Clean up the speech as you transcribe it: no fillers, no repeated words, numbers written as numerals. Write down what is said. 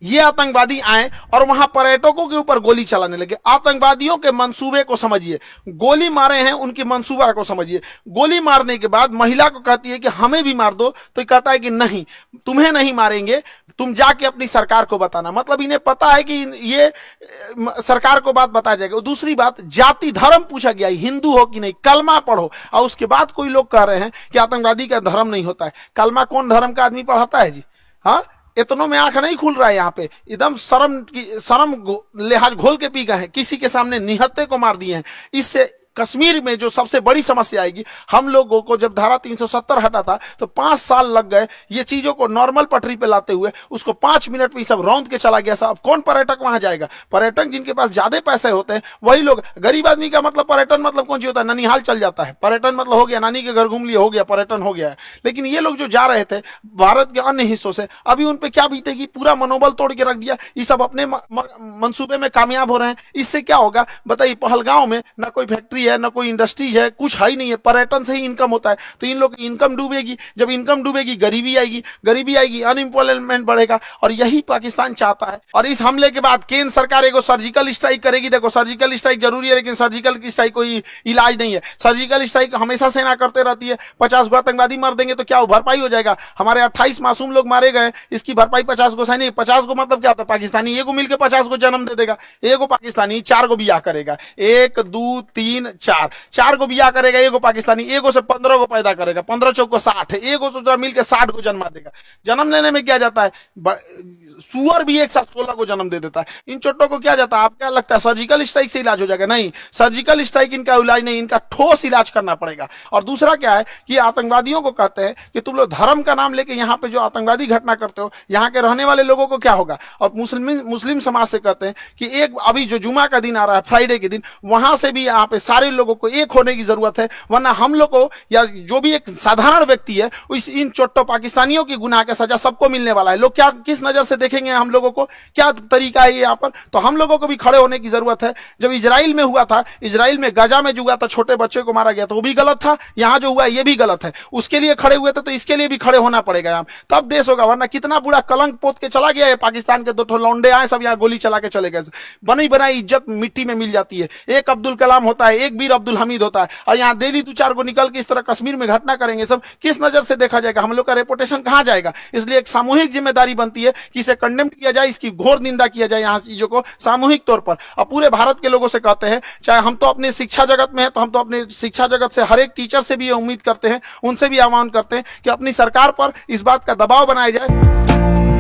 ये आतंकवादी आए और वहां पर्यटकों के ऊपर गोली चलाने लगे। आतंकवादियों के मंसूबे को समझिए, गोली मारे हैं उनकी मंसूबा को समझिए। गोली मारने के बाद महिला को कहती है कि हमें भी मार दो, तो कहता है कि नहीं, तुम्हें नहीं मारेंगे, तुम जाके अपनी सरकार को बताना। मतलब इन्हें पता है कि ये सरकार को बात बताया जाएगा। दूसरी बात, जाति धर्म पूछा गया, हिंदू हो कि नहीं, कलमा पढ़ो। और उसके बाद कोई लोग कह रहे हैं कि आतंकवादी का धर्म नहीं होता है। कलमा कौन धर्म का आदमी पढ़ाता है जी? हाँ, इतनों में आंख नहीं खुल रहा है यहाँ पे। एकदम शर्म लिहाज घोल के पी गए हैं, किसी के सामने निहत्थे को मार दिए हैं। इससे कश्मीर में जो सबसे बड़ी समस्या आएगी, हम लोगों को जब धारा 370 हटा था तो 5 साल लग गए ये चीजों को नॉर्मल पटरी पे लाते हुए। उसको 5 मिनट में सब रौंद के चला गया। साहब कौन पर्यटक वहां जाएगा? पर्यटक जिनके पास ज्यादा पैसे होते हैं वही लोग। गरीब आदमी का मतलब पर्यटन मतलब कौन सी होता है? ननिहाल चल जाता है, पर्यटन मतलब हो गया नानी के घर घूम लिया, हो गया पर्यटन हो गया है। लेकिन ये लोग जो जा रहे थे भारत के अन्य हिस्सों से, अभी उन पे क्या बीतेगी? पूरा मनोबल तोड़ के रख दिया। ये सब अपने मंसूबे में कामयाब हो रहे हैं। इससे क्या होगा बताइए? पहलगांव में ना कोई फैक्ट्री है, ना कोई इंडस्ट्री है, कुछ है ही नहीं है। पर्यटन से ही इनकम होता है। तो इन लोग की इनकम डूबेगी। जब इनकम डूबेगी गरीबी आएगी, गरीबी आएगी अनएम्प्लॉयमेंट बढ़ेगा। और यही पाकिस्तान चाहता है। और इस हमले के बाद केंद्र सरकार एगो सर्जिकल स्ट्राइक करेगी। देखो, सर्जिकल स्ट्राइक जरूरी है, लेकिन सर्जिकल स्ट्राइक कोई इलाज नहीं है। सर्जिकल स्ट्राइक हमेशा सेना करते रहती है। 50 गो आतंकवादी मार देंगे तो क्या भरपाई हो जाएगा? हमारे 28 मासूम लोग मारे गए, इसकी भरपाई 50 गो सैनिक। 50 गो मतलब क्या होता है? पाकिस्तानी एगो मिलकर 50 गो जन्म दे देगा। एगो पाकिस्तानी 4 गो बियाह करेगा। 1 2 3 4 गो बियाह करेगा। एगो पाकिस्तानी एगो से 15 गो पैदा करेगा। 15 चौक को 60, एगो से मिलकर 60 को जन्मा देगा। जन्म लेने में क्या जाता है? सुअर भी एक साथ 16 को जन्म दे देता है। इन चोटों को क्या जाता है? आप क्या लगता है सर्जिकल स्ट्राइक से इलाज हो जाएगा? नहीं, सर्जिकल स्ट्राइक इनका इलाज नहीं, इनका ठोस इलाज करना पड़ेगा। और दूसरा क्या है कि आतंकवादियों को कहते हैं कि तुम लोग धर्म का नाम लेके यहाँ पे जो आतंकवादी घटना करते हो, यहाँ के रहने वाले लोगों को क्या होगा? और मुस्लिम समाज से कहते हैं कि एक अभी जो जुमा का दिन आ रहा है, फ्राइडे के दिन, वहां से भी यहाँ पे सारे लोगों को एक होने की जरूरत है। वरना हम लोग को या जो भी एक साधारण व्यक्ति है, इन चोट्टो पाकिस्तानियों की गुनाह का सजा सबको मिलने वाला है। लोग क्या किस नजर से देखेंगे हम लोगों को? क्या तरीका है यहाँ पर? तो हम लोगों को भी खड़े होने की जरूरत है। जब इजराइल में हुआ था, इजराइल में गाजा में जो हुआ था, छोटे बच्चे को मारा गया था, वो भी गलत था। यहाँ जो हुआ ये भी गलत है। उसके लिए खड़े हुए थे तो इसके लिए भी खड़े होना पड़ेगा यहाँ, तब देश होगा। वरना कितना बुरा कलंक पोत के चला गया है पाकिस्तान के। 2 लौंडे आए, सब यहाँ गोली चला के चले गए। बनी बनाई इज्जत मिट्टी में मिल जाती है। एक अब्दुल कलाम होता है, एक वीर अब्दुल हमीद होता है, और यहाँ डेली 2-4 को निकल के इस तरह कश्मीर में घटना करेंगे। सब किस नजर से देखा जाएगा? हम लोग का रेपुटेशन कहां जाएगा? इसलिए एक सामूहिक जिम्मेदारी बनती है कि इसे कंडेम किया जाए, इसकी घोर निंदा किया जाए यहाँ चीजों को सामूहिक तौर पर। और पूरे भारत के लोगों से कहते हैं, चाहे हम तो अपने शिक्षा जगत में है, तो हम तो अपने शिक्षा जगत से हर एक टीचर से भी उम्मीद करते हैं, उनसे भी आह्वान करते हैं कि अपनी सरकार पर इस बात का दबाव बनाया जाए।